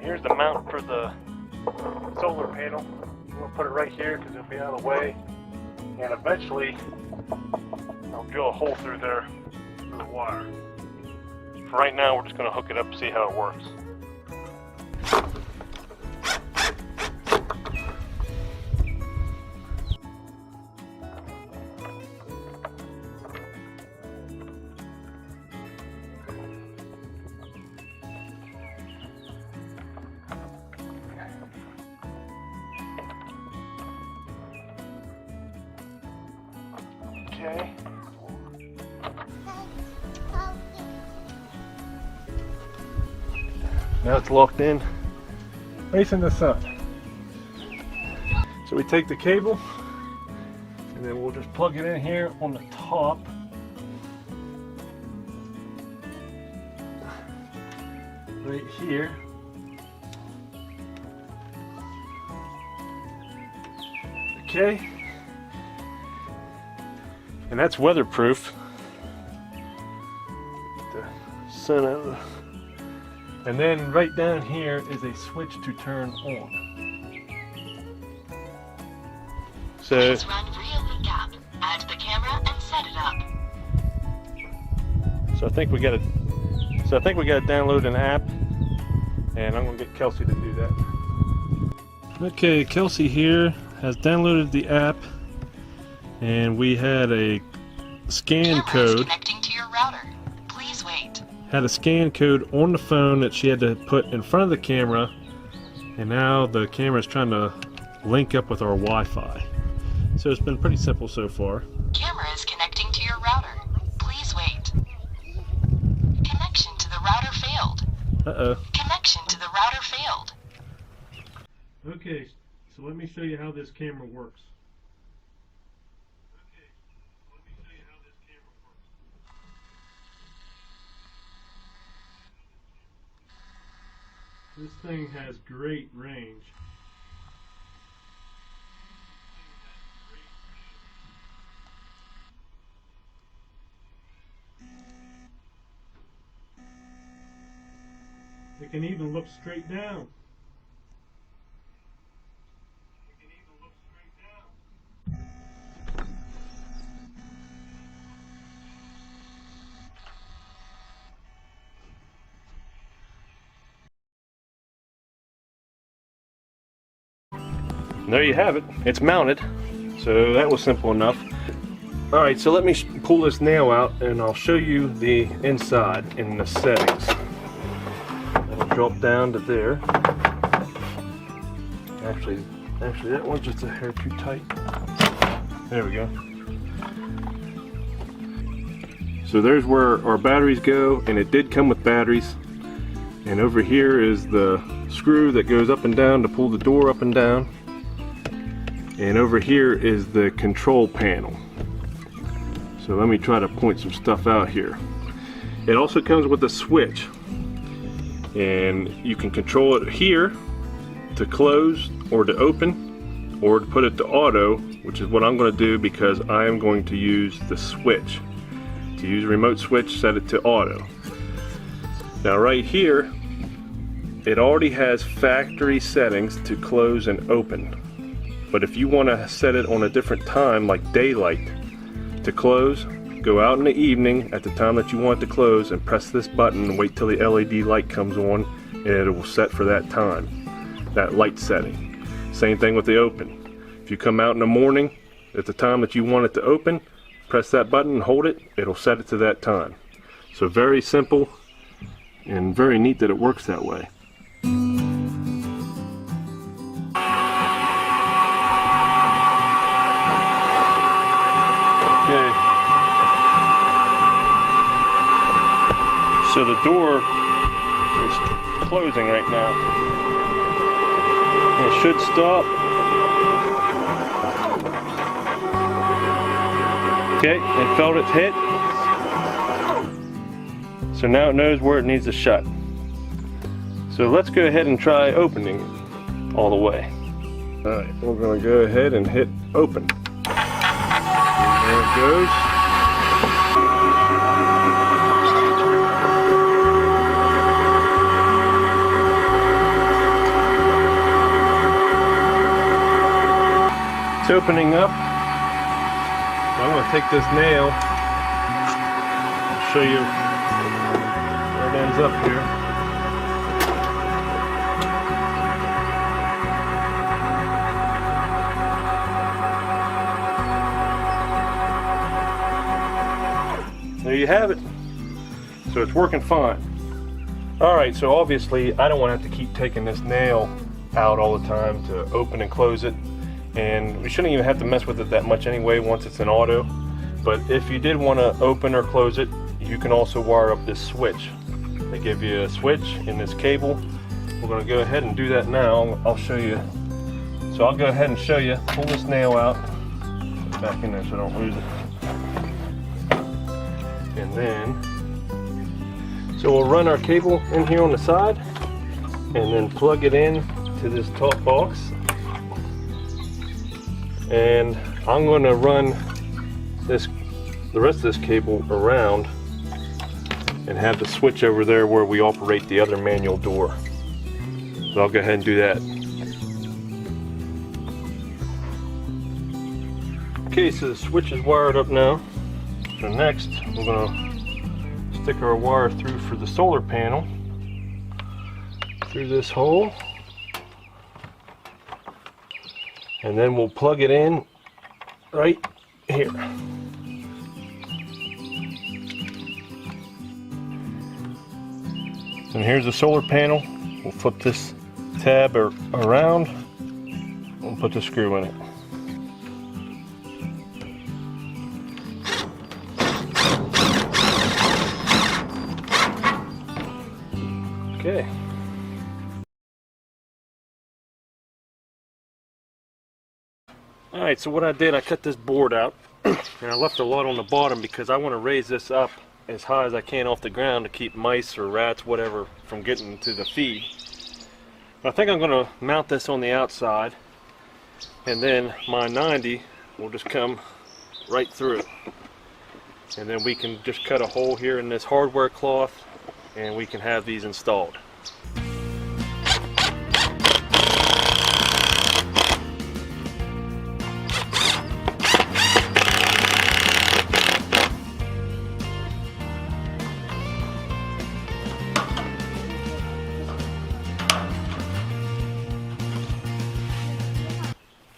Here's the mount for the solar panel. We'll put it right here because it'll be out of the way. And eventually, I'll drill a hole through there for the wire. For right now, we're just going to hook it up and see how it works. Okay. Now it's locked in, facing the sun. So we take the cable and then we'll just plug it in here on the top. Right here. Okay. And that's weatherproof. Get the sun out of the... And then right down here is a switch to turn on. So just run Reolink app, add the camera and set it up. I think we gotta download an app, and I'm gonna get Kelsey to do that. Okay, Kelsey here has downloaded the app, and we had a scan code. Connecting to your router. Please wait. Had a scan code on the phone that she had to put in front of the camera, and now the camera is trying to link up with our Wi-Fi. So it's been pretty simple so far. Camera is connecting to your router. Please wait. Connection to the router failed. Uh-oh. Connection to the router failed. Okay, so let me show you how this camera works. This thing has great range. It can even look straight down. There you have it. It's mounted, so that was simple enough. Alright, so let me pull this nail out and I'll show you the inside in the settings. It'll drop down to there. Actually that one's just a hair too tight. There we go. So there's where our batteries go, and it did come with batteries. And over here is the screw that goes up and down to pull the door up and down. And over here is the control panel. So let me try to point some stuff out here. It also comes with a switch, and you can control it here to close or to open, or to put it to auto, which is what I'm going to do because I am going to use the switch. To use a remote switch, set it to auto. Now right here, it already has factory settings to close and open. But if you want to set it on a different time, like daylight, to close, go out in the evening at the time that you want it to close and press this button and wait till the LED light comes on, and it will set for that time, that light setting. Same thing with the open. If you come out in the morning at the time that you want it to open, press that button and hold it, it'll set it to that time. So very simple and very neat that it works that way. So the door is closing right now. It should stop. Okay, it felt its hit. So now it knows where it needs to shut. So let's go ahead and try opening it all the way. Alright, we're going to go ahead and hit open. There it goes. It's opening up. I'm going to take this nail and show you where it ends up here. There you have it. So it's working fine. Alright, so obviously I don't want to have to keep taking this nail out all the time to open and close it. And we shouldn't even have to mess with it that much anyway once it's an auto. But if you did want to open or close it, you can also wire up this switch. They give you a switch in this cable. We're going to go ahead and do that now. I'll show you. So I'll go ahead and show you. Pull this nail out. Put it back in there so I don't lose it. And then, so we'll run our cable in here on the side and then plug it in to this top box. And I'm going to run the rest of this cable around and have the switch over there where we operate the other manual door. So I'll go ahead and do that. Okay, so the switch is wired up now. So next, we're going to stick our wire through for the solar panel through this hole, and then we'll plug it in right here. And here's the solar panel. We'll flip this tab around and put the screw in it. Okay. Alright, so what I did, I cut this board out and I left a lot on the bottom because I want to raise this up as high as I can off the ground to keep mice or rats, whatever, from getting to the feed. I think I'm going to mount this on the outside, and then my 90 will just come right through it. And then we can just cut a hole here in this hardware cloth and we can have these installed.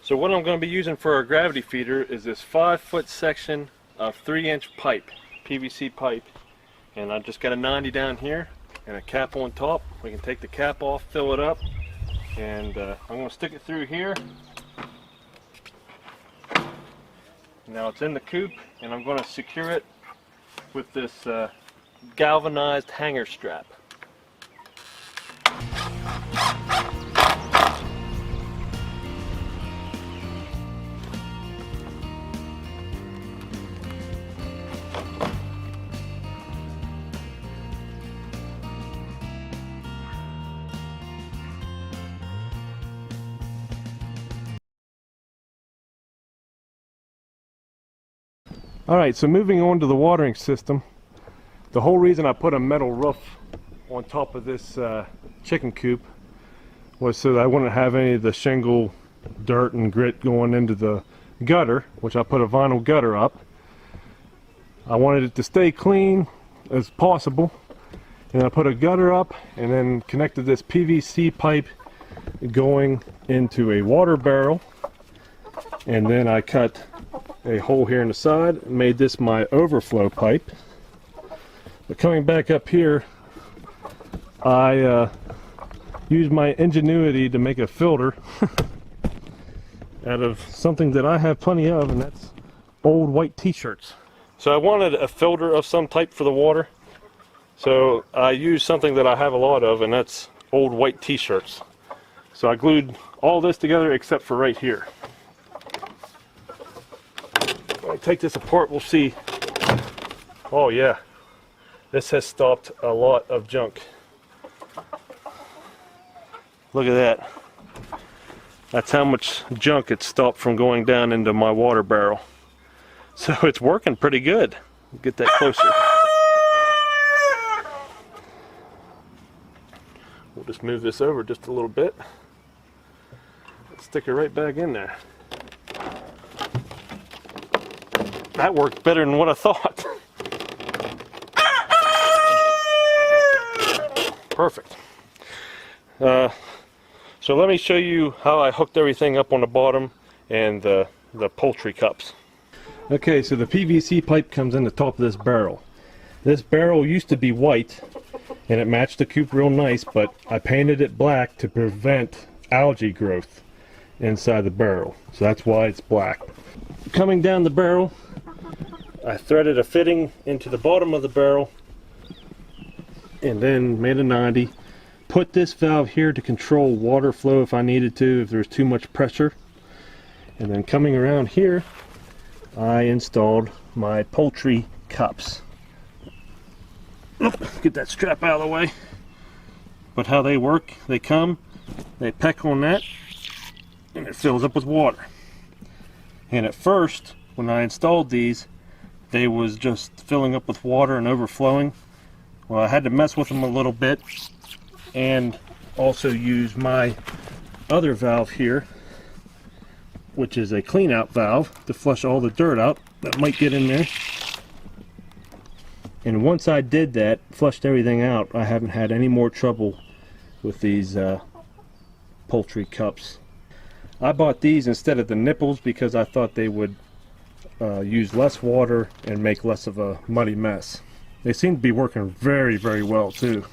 So what I'm going to be using for our gravity feeder is this 5-foot section of 3-inch pipe, PVC pipe. And I just got a 90 down here and a cap on top. We can take the cap off, fill it up, and I'm going to stick it through here. Now it's in the coop, and I'm going to secure it with this galvanized hanger strap. Alright, so moving on to the watering system. The whole reason I put a metal roof on top of this chicken coop was so that I wouldn't have any of the shingle, dirt, and grit going into the gutter, which I put a vinyl gutter up. I wanted it to stay clean as possible, and I put a gutter up and then connected this PVC pipe going into a water barrel, and then I cut a hole here in the side, made this my overflow pipe. But coming back up here, I used my ingenuity to make a filter out of something that I have plenty of, and that's old white t-shirts. So I wanted a filter of some type for the water, so I used something that I have a lot of, and that's old white t-shirts. So I glued all this together except for right here. When I take this apart, we'll see. Oh yeah, this has stopped a lot of junk. Look at that. That's how much junk it stopped from going down into my water barrel. So it's working pretty good. Get that closer. We'll just move this over just a little bit. Stick it right back in there. That worked better than what I thought. Perfect. So let me show you how I hooked everything up on the bottom and the poultry cups. Okay, so the PVC pipe comes in the top of this barrel. This barrel used to be white and it matched the coop real nice, but I painted it black to prevent algae growth inside the barrel. So that's why it's black. Coming down the barrel, I threaded a fitting into the bottom of the barrel and then made a 90. Put this valve here to control water flow if I needed to, if there's too much pressure. And then coming around here, I installed my poultry cups. Get that strap out of the way. But how they work, they come, they peck on that, and it fills up with water. And at first, when I installed these, they was just filling up with water and overflowing. Well, I had to mess with them a little bit and also use my other valve here, which is a clean out valve to flush all the dirt out that might get in there. And once I did that, flushed everything out, I haven't had any more trouble with these poultry cups. I bought these instead of the nipples because I thought they would use less water and make less of a muddy mess. They seem to be working very, very well too.